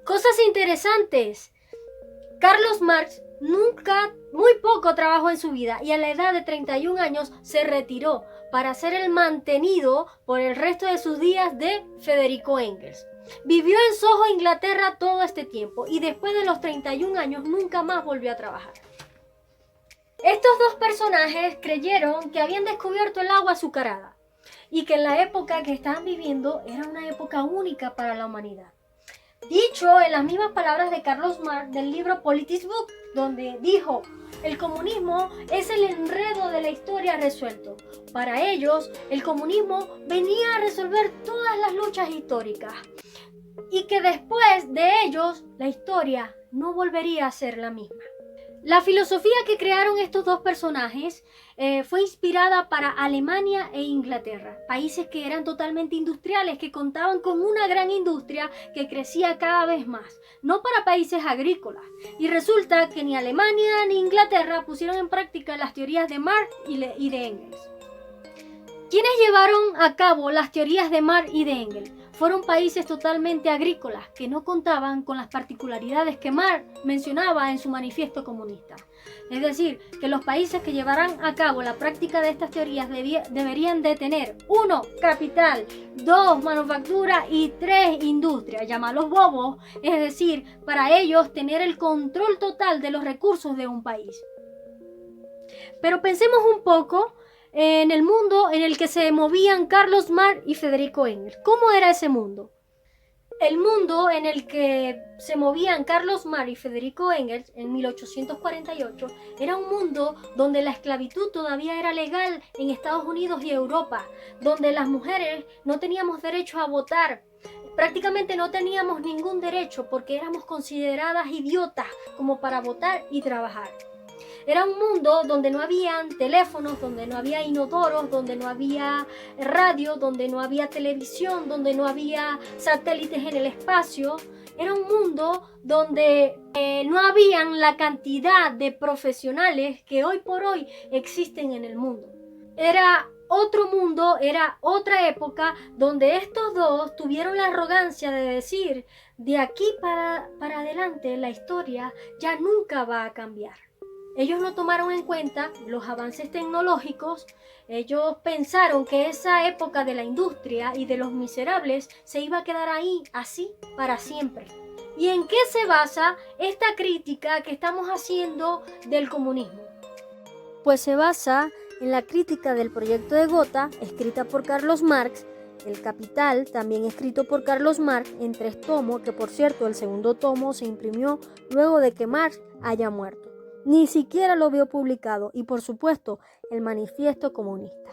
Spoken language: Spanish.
Cosas interesantes. Carlos Marx muy poco trabajó en su vida y a la edad de 31 años se retiró para ser el mantenido por el resto de sus días de Federico Engels. Vivió en Soho, Inglaterra todo este tiempo y después de los 31 años nunca más volvió a trabajar. Estos dos personajes creyeron que habían descubierto el agua azucarada y que en la época que estaban viviendo era una época única para la humanidad. Dicho en las mismas palabras de Carlos Marx del libro Politics Book, donde dijo: el comunismo es el enredo de la historia resuelto. Para ellos, el comunismo venía a resolver todas las luchas históricas y que después de ellos, la historia no volvería a ser la misma. La filosofía que crearon estos dos personajes fue inspirada para Alemania e Inglaterra, países que eran totalmente industriales, que contaban con una gran industria que crecía cada vez más, no para países agrícolas. Y resulta que ni Alemania ni Inglaterra pusieron en práctica las teorías de Marx y de Engels. ¿Quiénes llevaron a cabo las teorías de Marx y de Engels? Fueron países totalmente agrícolas que no contaban con las particularidades que Marx mencionaba en su manifiesto comunista. Es decir, que los países que llevarán a cabo la práctica de estas teorías deberían de tener 1. Capital, 2. Manufactura y 3. Industria. Llámalos bobos, es decir, para ellos tener el control total de los recursos de un país. Pero pensemos un poco en el mundo en el que se movían Carlos Marx y Federico Engels. ¿Cómo era ese mundo? El mundo en el que se movían Carlos Marx y Federico Engels en 1848 era un mundo donde la esclavitud todavía era legal en Estados Unidos y Europa, donde las mujeres no teníamos derecho a votar. Prácticamente no teníamos ningún derecho porque éramos consideradas idiotas como para votar y trabajar. Era un mundo donde no habían teléfonos, donde no había inodoros, donde no había radio, donde no había televisión, donde no había satélites en el espacio. Era un mundo donde no habían la cantidad de profesionales que hoy por hoy existen en el mundo. Era otro mundo, era otra época donde estos dos tuvieron la arrogancia de decir: de aquí para adelante la historia ya nunca va a cambiar. Ellos no tomaron en cuenta los avances tecnológicos. Ellos pensaron que esa época de la industria y de los miserables se iba a quedar ahí, así, para siempre. ¿Y en qué se basa esta crítica que estamos haciendo del comunismo? Pues se basa en la crítica del proyecto de Gotha, escrita por Carlos Marx, El Capital, también escrito por Carlos Marx, en 3 tomos, que por cierto el segundo tomo se imprimió luego de que Marx haya muerto. Ni siquiera lo vio publicado, y por supuesto el manifiesto comunista.